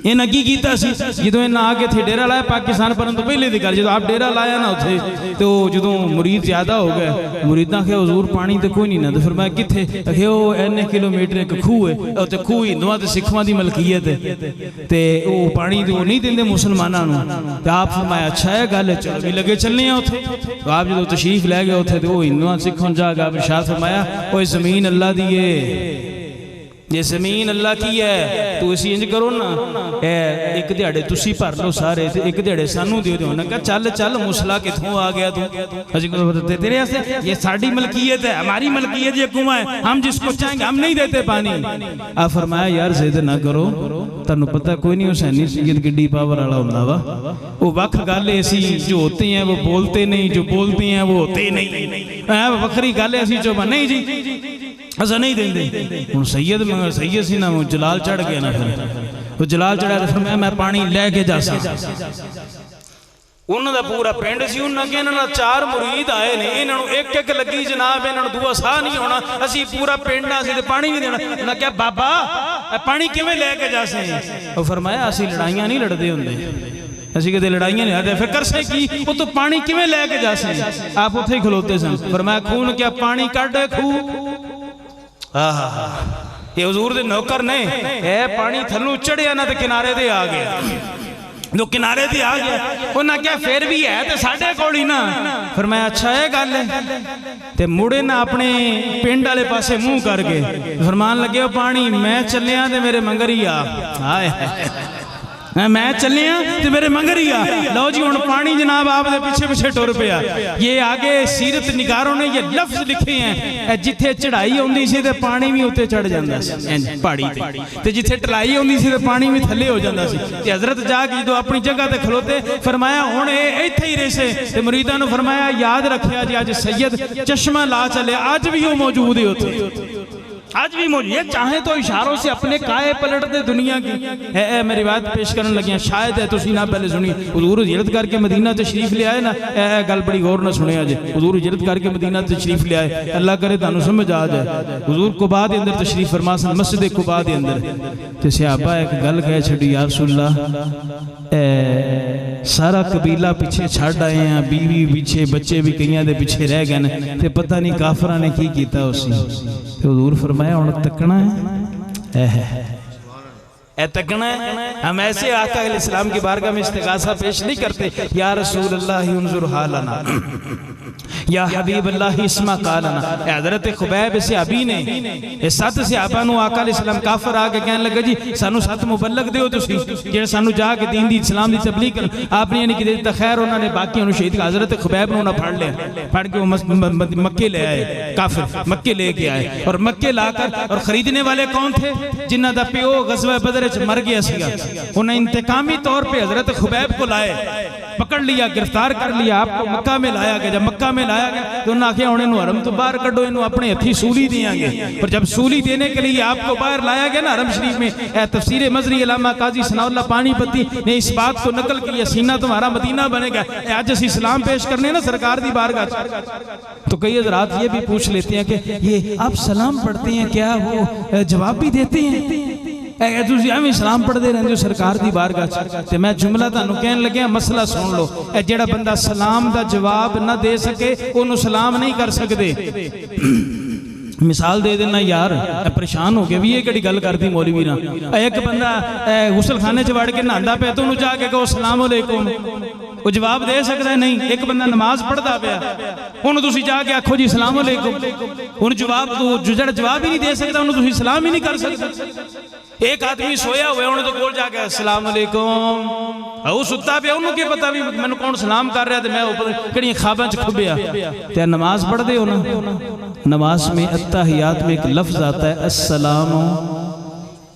इन्हें की कीता सी, जो इन्हें आके थे डेरा लाया पाकिस्तान परन तो पहले की गल, जो आप डेरा लाया ना उत्थे, तो जो मुरीद ज्यादा हो गए, मुरीदा के हजूर पानी तो कोई नहीं ना, तो फिर मैं किथे आखे वो इन्ने किलोमीटर एक खूह है, उत्ते खूह हिंदुआं ते सिखां दी मलकीयत है, ते वो पानी तो नहीं देंदे मुसलमानां नूं। ते आप फरमाया अच्छा है गल है, चलो भी लगे चलने उत्थे। तो आप जो तशरीफ लै गए उत्थे, तो वो हिंदुआं सिखां जाके आप इरशाद फरमाया, ओए जमीन अल्लाह दी है, ये जमीन अल्लाह की है, तो इसी इंज करो ना, एक दिहाड़े तुसी भर लो सारे, एक दिहाड़े सानू दे दो। उन्होंने कहा चल चल मुसला किथों आ गया तू, तेरे ऐसे ये साड़ी मलकियत है, हमारी मलकियत ये कुआं है, हम जिसको चाहेंगे हम नहीं देते पानी। आप फरमाया यार जिद ना करो, तन्नू पता कोई नहीं हुसैनी सैयद किड्डी पावर वाला हुंदा वा, वो वख गल ऐसी जो होते हैं वो बोलते नहीं, जो बोलते हैं वो होते नहीं, वखरी गल ऐसी जो नहीं जी ऐसा नहीं देंगे। हूँ सैयद सी ना, जलाल चढ़ गया ना, फिर वो जलाल चढ़ा तो फिर मैं पानी लैके जा सकता। उन्होंने पूरा पिंड सी, उन्होंने इन्होंने 4 मुरीद आए ने, इन्होंने एक एक लगी जनाब, इन्होंने दूआ साह नहीं होना, असी पूरा पिंड असी पानी नहीं देना। उन्हें क्या बाबा पानी किवें लैके जा सकते? वो फरमाया असी लड़ाइयां नहीं लड़ते होंगे, असी कदे लड़ाइयां नहीं आते, फिर कर से की वो तो पानी किवें लैके जा सकते? आप उत्थे ही खलोते सन। फरमाया खून क्या पानी कढ़ खूह, ये हुजूर दे नौकर ने, ए पानी थल्लों चढ़िया ना तो किनारे दे आ गया, जो किनारे दे आ गया उन्हें क्या फिर भी है तो साढ़े कोल ही ना। फिर मैं अच्छा है गल है, ते मुड़े ना अपने पिंड वाले पासे मुंह करके फरमान लगे पानी मैं चलिया ते मेरे मंगर ही आ, हाय मैं चलिया तो मेरे मंगर ही आ। लो जी हुण पानी जनाब आप दे पीछे पीछे टुर पिया। ये आगे सीरत निगारों ने ये लफ्ज लिखे हैं, जिथे चढ़ाई आउंदी सी ते पानी भी उत्ते चढ़ जांदा सी पहाड़ी ते जिथे ढलाई आउंदी सी ते पानी भी थल्ले हो जांदा सी। ते हजरत जाके जो अपनी जगह ते खलोते फरमाया हुण इत्थे ही रहे ते मुरीदां नूं फरमाया याद रखिया जी अज सैयद चश्मा ला चले, अज भी वो मौजूद है उत्थे, आज भी मौजूद। ये चाहे तो इशारों से अपने काए पलट दे दुनिया की। मैं रिवायत पेश करने लगे, शायद है तुसी ना पहले सुनी। हुजूर हिजरत करके मदीना तशरीफ ले आए ना, गल बड़ी गौर ना सुने अजे। हुजूर हिजरत करके मदीना तशरीफ ले आए, अल्लाह करे तुहानू समझ आ जाए। हुजूर कुबा दे अंदर तशरीफ फरमा सन, मस्जिद कुबा दे अंदर। ते सहाबा एक गल कह छड़ी, या रसूलल्लाह सारा कबीला पिछे छड़ आए हैं, बीवी पीछे, बच्चे भी कईयां दे पिछे रह गए ने, ते पता नहीं काफरां ने की कीता उसी। ते हुजूर फरमाया हुण तकना है, ए तकना है। हम ऐसे आका अलैहिस्सलाम की बारगाह में इस्तिगासा पेश नहीं करते, या रसूल अल्लाह उन्जुर हालना, या हबीब अल्लाह इस्मा कालना। हज़रत खुबैब सहाबी ने ये 7 सहाबा नूं आका अलैहिस्सलाम काफर आके कहने लगे, जी सानू 7 मुबल्लग दिओ तुसीं जेड़े सानू जाके दीन दी इस्लाम दी तबलीग कर। आपने नहीं कि खैर उन्होंने बाकियों नूं शहीद। हज़रत खुबैब नूं ना फड़ लिया, फड़ के वो मक्के ले आए, काफिर मक्के लेके आए। और मक्के लाकर, और खरीदने वाले कौन थे? जिन्हां दा प्यो गज़वा बदर मर गया सीगा। उन्हें इंतकामी तौर पे हजरत खुबैब को लाए, पकड़ लिया, गिरफ्तार कर लिया, आपको मक्का में लाया गया। जब मक्का में लाया गया तो उन्हें आखिया हुण इहनूं हरम तो बाहर कड्डो, इहनूं अपने हथी सूली देंगे। पर जब सूली देने के लिए आपको बाहर लाया गया ना हरम शरीफ में, तफसीर मजरी अल्लामा काजी सनाउल्लाह पानीपती ने इस बात को नकल किया, सीना तुम्हारा मदीना बनेगा। आज असीं सलाम पेश करने ना सरकार दी बारगाह, तो कई हज़रात ये भी पूछ लेते हैं कि ये आप सलाम पढ़ते हैं क्या, वो जवाब भी देते हैं? तुम सलाम पढ़ते रहते हो सरकार की बारगाह। ते मैं जुमला तुहानू कहन लग्या, मसला सुन लो। जेड़ा बंदा सलाम का जवाब ना दे सके उन्होंने सलाम नहीं कर सकते। मिसाल दे देना यार, परेशान हो गया भी ये किहड़ी गल करदी मौलवी ना। एक बंदा गुसल खाने च वड़ के नहांदा पे तो उन्होंने जाके कहो सलाम अलैकुम, वो जवाब दे सकता है? नहीं। एक बंदा नमाज पढ़ता पाया, उन्होंने तुसीं जाके आखो जी सलाम अलैकुम, उन्हें जवाब जो जवाब ही नहीं दे सकता उन्होंने तुसीं सलाम ही नहीं कर सकते। एक आदमी सोया हुआ उन्होंने तो कोल जाके अस्सलाम अलैकुम, वो सुता पे उन्होंने क्या पता भी मैंने कौन सलाम कर रहा, मैं ऊपर किहड़ी ख्वाबां च खुबिया। ते नमाज पढ़दे हो ना, नमाज में अत्तहियात में एक लफ्ज आता है अस्सलाम,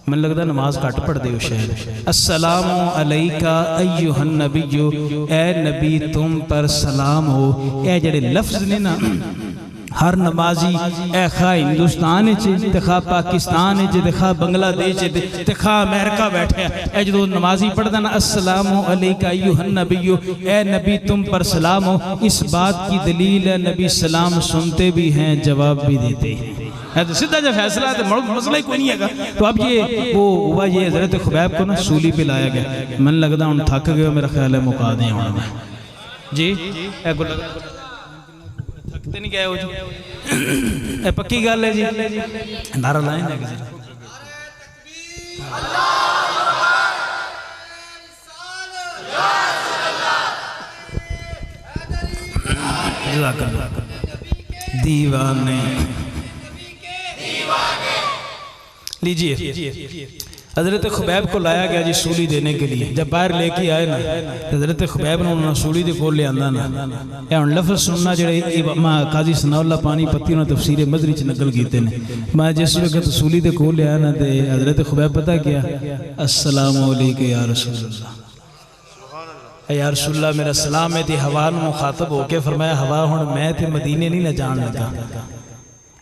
मैंने लगता नमाज घट पढ़ते हो शायद। अस्सलामु अलैका अय्युहन नबिय्यु, ए नबी तुम पर सलाम हो। ए जड़े लफ्ज ने ना हर नमाजी ए खा हिंदुस्तान ते खा पाकिस्तान ते खा बांग्लादेश ते खा अमेरिका बैठे ए जो नमाजी पढ़दा ना अस्सलामु अलैका अय्युहन नबिय्यु, ए नबी तुम पर सलाम हो, इस बात की दलील है नबी सलाम सुनते भी हैं जवाब भी देते हैं। है तो सीधा जो फैसला है, तो मसला ही कोई नहीं है। तो अब ये वो हुआ, ये हज़रत खुबैब को ना सूली पे लाया गया। मन लगता हूँ थक गए, मेरा ख्याल है मुका दें हूँ जी। थकते नहीं गए हो जी, पक्की गल है जी। नारा लाए ना दीवाने लीजिए। हज़रत खुबैब को लाया गया जी सूली देने के लिए। जब बाहर लेके आए ना हज़रत खुबैब ने उन्होंने सूली दे कोल लिया ना, हम लफ्ज़ सुनना जेड़े काजी सनाउल्लाह पानीपती उन्होंने तफसीर मजरी च नकल कीते ने। मैं जिस वक्त सूली दे कोल लिया ना, तो हज़रत खुबैब पता क्या, अस्सलामु अलैका या रसूलल्लाह, या रसूलल्लाह मेरा सलाम है। तो हवा नूं मुखातब होके फरमाया, हवा हुण मैं ते मदीने नहीं ना जान लगा।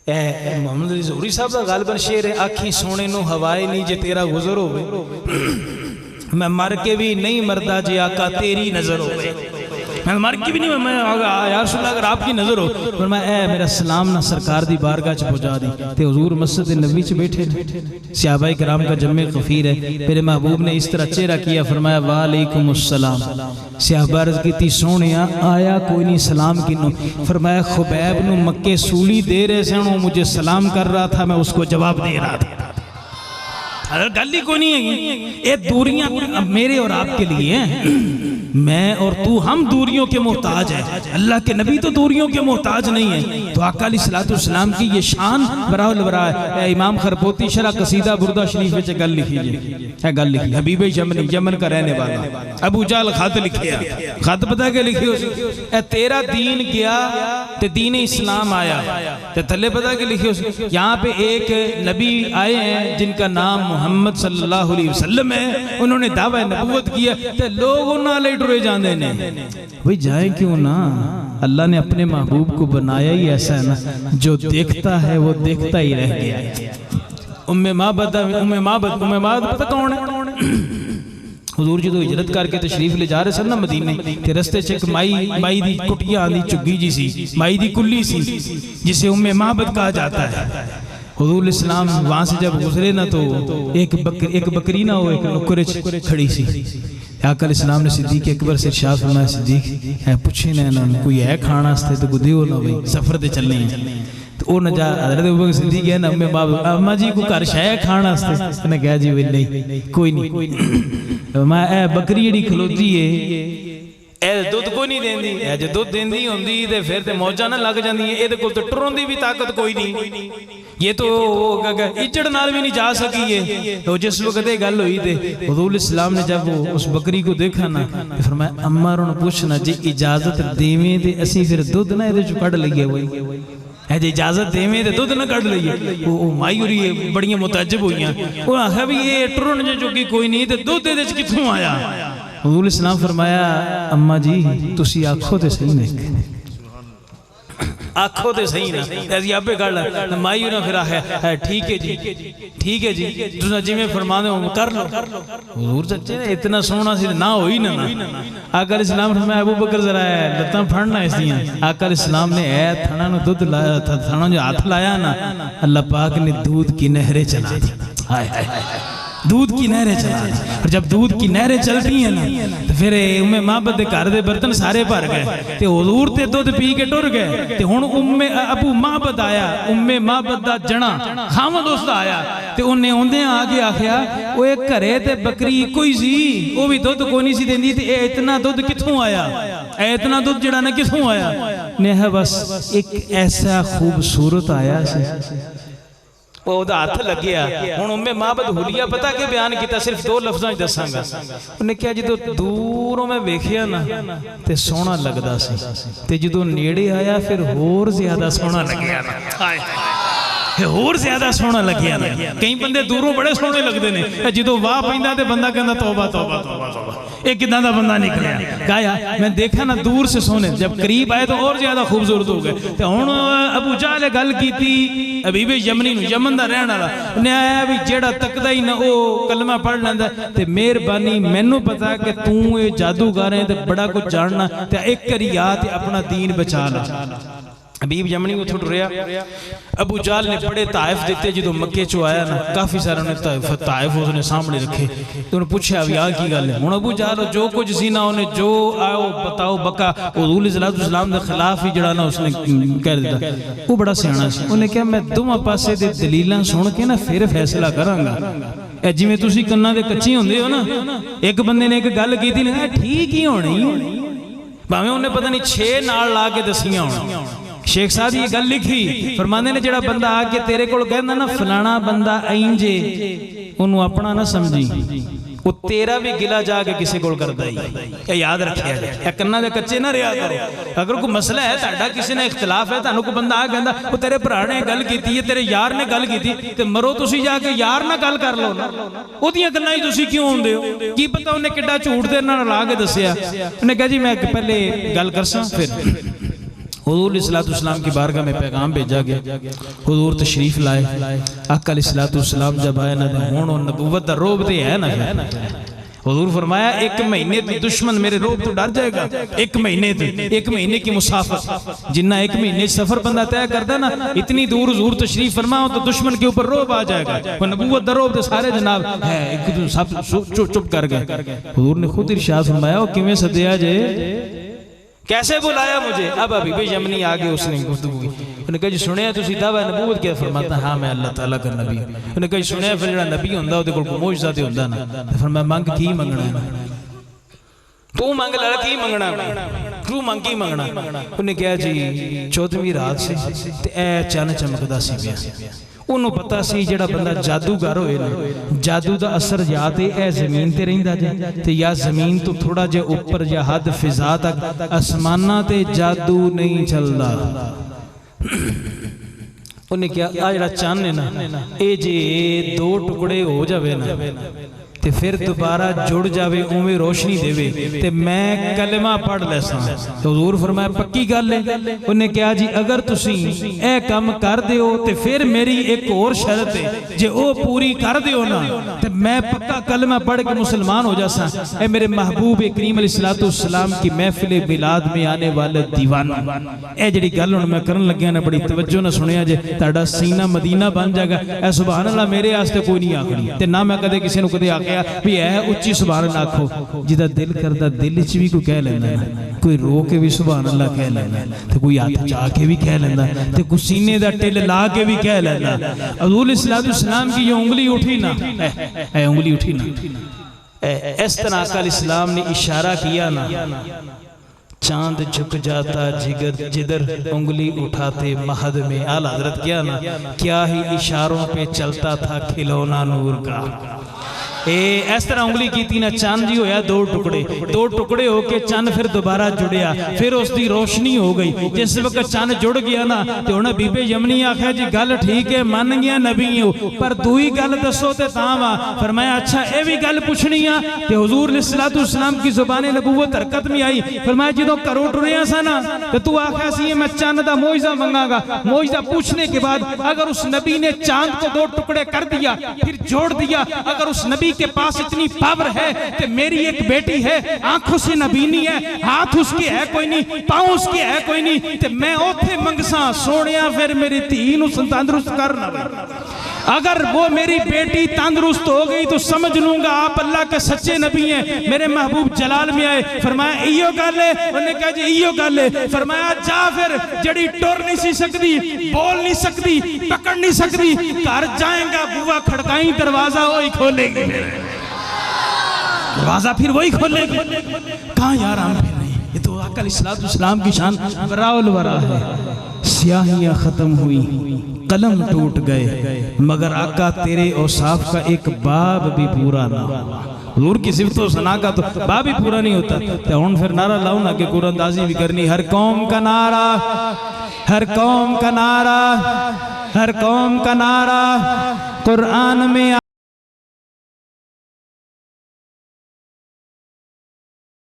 मोहम्मद अली ज़ोहरी साहब का गालिबन शेर है, आखी सोने नूं हवाए नहीं जे तेरा गुजर होवे, मैं मर के भी नहीं मरदा जे आका तेरी नजर होवे। मैं मर के भी नहीं, मैं यार रसूलल्लाह अगर आपकी नजर हो, पर मैं ए मेरा सलाम ना सरकार दी बारगाह च पहुंचा दी। ते हुजूर मस्जिद नबी च बैठे, सहाबाए किराम का जम्मे गफीर है। मेरे महबूब ने इस तरह चेहरा किया, फरमाया वालेकुम अस्सलाम। सहाबा अर्ज़ कीती सोहणिया आया कोई नहीं सलाम किन्नू? फरमाया खुबैब नूं मक्के सूली दे रहे थे, वो मुझे सलाम कर रहा था, मैं उसको जवाब दे रहा था। अगर गल ही कोई नहीं है, ये दूरियां मेरे और आपके लिए हैं। मैं और तू हम दूरियों के मोहताज है, अल्लाह के नबी तो दूरियों के मोहताज नहीं है। तो आका अलैहिस्सलाम की ये शान बराउल बरा है। इमाम खरपोती शरा कसीदा बुरदा शरीफ में गल लिखी है, गल लिखी हबीब यमन, यमन का रहने वाला अबू जाल खत लिखे, खत पता क्या लिखे, तेरा दीन गया ते दीन इस्लाम आया। ते थले पता क्या लिखे, यहाँ पे एक नबी आए हैं जिनका नाम मोहम्मद सल्लल्लाहु अलैहि वसल्लम है, उन्होंने दावा नबूवत किया, ते लोग उन्होंने टुरे जाते ने। भाई जाए क्यों ना, अल्लाह ने अपने महबूब को बनाया ही ऐसा है ना, जो देखता है वो देखता ही रह गया। उम्मे माबद पता कौन है? हुजूर जो हिजरत करके तशरीफ ले जा रहे सन ना मदीने, ते रस्ते च एक माई दी कुटिया आंदी चुग्गी जी सी, माई दी कुल्ली सी, जिसे उम्मे माबद कहा जाता है। हुजूर इस्लाम वहाँ से जब गुजरे ना तो एक बकरी ना हो एक नुक्करे खड़ी सी। आका इस्लाम ने सिद्दीक अकबर से इरशाद फरमाया, सिद्दीक है पूछे ना इन्होंने कोई है खाना वास्ते तो गुदे हो ना भाई, सफर ते चलने हैं। तो वो न जा हज़रत अबू बकर सिद्दीक है ना उम्मे बाप अम्मा जी को घर शाय खाना वास्ते, उसने कहा जी नहीं कोई नहीं, मैं ए बकरी जी खलोती है ए दुध कोई नहीं देंदी, ए जो दुध देंदी होंदी ते फिर ते मौजा ना लग जांदी, इहदे कोल तो टुरन दी भी ताकत कोई नहीं, ये तो इजड़ नाल भी नहीं जा सकी है। तो जिस वक्त ये गल हुई थे हुजूर इस्लाम ने जब उस बकरी को देखा ना तो फरमाया अम्मा नु पूछना जी इजाजत देवें ते असी फिर दुध ना इहदे चों कढ लईए, वही है जी इजाजत देवें ते दुध ना कढ लईए। वो माई होरी बड़ियां मुताज्जब होईयां, वो आखिया भी ये टुरन जोगी कोई नहीं ते दुध इहदे च कित्थों आया? हुजूर इस्लाम फरमाया अम्मा जी तुसी आखो ते सही ने, आखो तो सही ना, ऐसी आपे गल माई ना फिर है ठीक है जी तुम जिमें फरमाते हो कर लो। हुजूर सच्चे ने इतना सोहना सी ना होई ना आका इस्लाम फरमाया अबू बकर जरा लत्तां फड़ना इसदियां। आका इस्लाम ने ए थणा नु दूध लाया, थणा जो हाथ लाया ना अल्लाह पाक ने दूध की नहरें चला दी। हाय हाय दूध की नहरें चला दी। और जब दूध की नहरें चलती हैं ना तो फिर उम्मे माबद के घर दे बर्तन सारे भर गए, ते हुजूर ते दूध पी के टुर गए। ते हुण उम्मे अबू माबद आया, उम्मे माबद दा जणा खामद उसदा आया, ते उन्हें आउंदे आके आखिया ओए घरे ते बकरी इक्को ही सी, वो भी दूध कोई नहीं सी देंदी, ते ए इतना दूध कित्थों आया? ए इतना दूध जड़ा ना कित्थों आया? ने बस एक ऐसा खूबसूरत आया सी हाथ लग्या। हुण उम्मे माबद हुलिया पता के बयान किया, सिर्फ दो लफ्ज़ां च दसांगा। उन्हें कहा जो दूरों मैं वेखिया ना ते सोहना लगदा सी, ते जो नेड़े आया फिर होर ज्यादा सोहना लग्या ना, होर ज्यादा सोहना लग्या ना। कई बंदे दूरों बड़े सोहने लगते हैं, जो वाह पैंदा ते बंदा कहंदा तौबा तौबा तौबा तौबा, एक किदां दा बंदा निकलिया। गाया मैं देखा ना दूर से सोने, जब करीब आए तो और ज्यादा खूबसूरत हो गए। तो हुण अबू जहल ने गल की हबीब यमनी नूं, यमन दा रहण वाला, उन्हें आया भी जेड़ा तकदा ही ना वो कलमा पढ़ लैंदा, ते मेहरबानी मैनू पता कि तू ये जादूगर है ते बड़ा कुछ जानना, ते एक करी आ ते अपना दीन बचा ला। हबीब यमनी उठो टुरिया। अबू जहल ने बड़े ताइफ दिते, जो मक्के चो आया ना काफ़ी सारे उन्हें ताइफ उसने सामने रखे, तो उन्हें पूछा भी आ की गल है। हुण अबू जहल जो कुछ सी ना उन्हें जो आओ बताओ बका हुजूर सल्लल्लाहु के खिलाफ ही जड़ा ना उसने कह दिता। वो बड़ा सियाना सी, उन्हें कहा मैं दोवां पासे दे दलीलां सुन के ना फिर फैसला करांगा। जिवें तुसीं कन्नां दे कच्चे हुंदे हो ना, एक बंदे ने एक गल कीती ना ठीक ही होनी, भावें उन्हें पता नहीं 6 नाल ला के दसियां होण। शेख साहब ये गल लिखी, फरमाने ने जेड़ा बंदा आके तेरे कोल कहंदा ना फलाना बंदा इंजे, उन्होंने अपना ना समझी, वो तेरा भी गिला जाके किसी कोल करदा ही। याद रखिया जाए, कन्ना दे कच्चे ना रहा करो। अगर कोई मसला है तुहाडा, किसी ने इख्तिलाफ है, तुहानू कोई बंदा आ कहंदा वो तेरे भरा ने गल कीती है, तेरे यार ने गल कीती, ते मरो तुसी जाके यार ना गल कर लो ना, ओदियां गल्लां ही तुसी क्यों आउंदे हो? की पता उन्हें किड्डा झूठ दे नाल ला के दस्सिया। उन्हें कहा जी मैं पहले गल करसां फिर हुजूर इस्लाम की बारगाह में पैगाम भेजा गया। हुजूर तशरीफ लाए। आका इस्लाम जब आए ना हुण नबूवत दा रोब ते है ना, हुजूर फरमाया 1 महीने तो दुश्मन मेरे रोब तो डर जाएगा। 1 महीने तो 1 महीने की मुसाफत, जिन्ना 1 महीने सफर बंदा तय करता ना, इतनी दूर हुजूर तशरीफ फरमाओ तो दुश्मन के ऊपर रोब आ जाएगा। वो नबूवत दा रोब तो सारे जनाब है एक सब चुप कर गए। हुजूर ने खुद इरशाद फरमाया वो किवें सदिया जे, कैसे बुलाया मुझे? अब हबीब यमनी आगे उसने गुफ्तगू की। उन्हें कहा जी सुनिया तुसी दावा नबूवत क्या? फरमाता हाँ मैं अल्लाह ताला का नबी। उन्हें कहा सुनिया फिर जेड़ा नबी हुंदा ओदे कोल कोई मोजज़ा ते हुंदा ना, फरमाया मंग की मंगना है? तू मंग ला की मंगना, तू मंग की मंगना? उन्हें कहा जी 14वीं रात से ते ए चन्न चमकदा सी पिया। उन्होंने पता सी जेड़ा बंदा जादूगर होए ना, जादू का असर या तो यह जमीन ते रहिंदा जे ते या जमीन तो थोड़ा जे ऊपर या हद फिजा तक, आसमाना ते जादू नहीं चलता। उन्हें क्या आ जेड़ा चन्न है ना, ये जे 2 टुकड़े हो जावे ना ते फिर दोबारा जुड़ जावे उवें रोशनी देवे ते मैं कलमा पढ़ लैसा। तो हुजूर फरमाया पक्की गल है। उन्हें कहा जी अगर तुसी ए काम कर दिओ ते फिर मेरी एक और शर्त है, जे ओ पूरी कर दिओ ना ते मैं पक्का कलमा पढ़ के मुसलमान हो जासा। ए मेरे महबूब करीम अलैहिस्सलाम की महफिल मिलाद में आने वाले दीवाना, ए जिहड़ी गल हुण मैं करन लग्या ना बड़ी तवज्जो ना सुनिया जे, तुहाडा सीना मदीना बन जाएगा। ए सुभान अल्लाह मेरे वास्ते कोई नहीं आखनी ते ना मैं कदे किसी नूं कदे आखिया भी ऐ उच्ची सुभान अल्लाह आखो। जिहदा दिल करदा दिल च भी कोई कह लैंदा, कोई रो के भी सुभान अल्लाह कह लैंदा ते कोई हाथ चा के भी कह लैंदा ते कोई सीने दा टिल ला के भी कह लैंदा। हुजूर सल्लल्लाहु की ये उंगली उठी ना, ए उंगली उठी ना, इस तरह अकाल इस्लाम ने इशारा किया ना, चांद झुक जाता जिगर जिधर उंगली उठाते महद में। आला हजरत किया ना, क्या ही इशारों पे चलता था खिलौना नूर का। इस तरह उंगली की ना, चंद जी होया दो टुकड़े होके चंद फिर दोबारा जुड़िया, फिर उसकी रोशनी हो गई। जिस वक्त चंद जुड़ गया ना तो हुण बीबे यमनी आख्या जी गल ठीक है मन गया नबी हो, पर दूई गल दसो ते तां वा। फरमाया अच्छा ये भी गल पूछनी आ ते हुजूर सल्लल्लाहु अलैहि वसल्लम की जुबान नबूवत हरकत में आई। फरमाया जो घरों टुरिया सा ना तो तू आख्या सी मैं चंद दा मोइजा मंगागा। मोइजा पूछने के बाद अगर उस नबी ने चांद को दो टुकड़े कर दिया फिर जोड़ दिया, अगर उस नबी के पास इतनी पावर है कि मेरी एक बेटी है, आंखों से नबीनी है, हाथ उसके है कोई नहीं, पांव उसके है कोई नहीं, ते मैं ओथे मंगसा सोनिया फिर मेरी धी नूं तंदुरुस्त करना। अगर वो मेरी बेटी तंदुरुस्त हो गई तो समझ लूंगा आप अल्लाह के सच्चे नबी हैं। मेरे महबूब जलाल में आए, फरमाया इयो गल है। उन्होंने कहा जी इयो गल है। फरमाया जा फिर जड़ी टुर नहीं सी सकती, बोल नहीं सकती, पकड़ नहीं सकती, घर जाएगा बुआ खड़काई दरवाजा वही खोलेगी, दरवाजा फिर वही खोलेगी। कहाँ यार हम फिर नहीं, ये तो आका इस्लाम की शान वराउल वरा है। स्याहियां खत्म हुई, कलम टूट गए, मगर आका तेरे औसाफ का एक बाब भी पूरा ना हुआ। हुजूर की सिफतों सना का तो बाब भी पूरा नहीं होता। तो हुण फिर नारा लाओ ना कि कुरानदाजी भी करनी। हर कौम का नारा, हर कौम का नारा, हर कौम का नारा कुरान में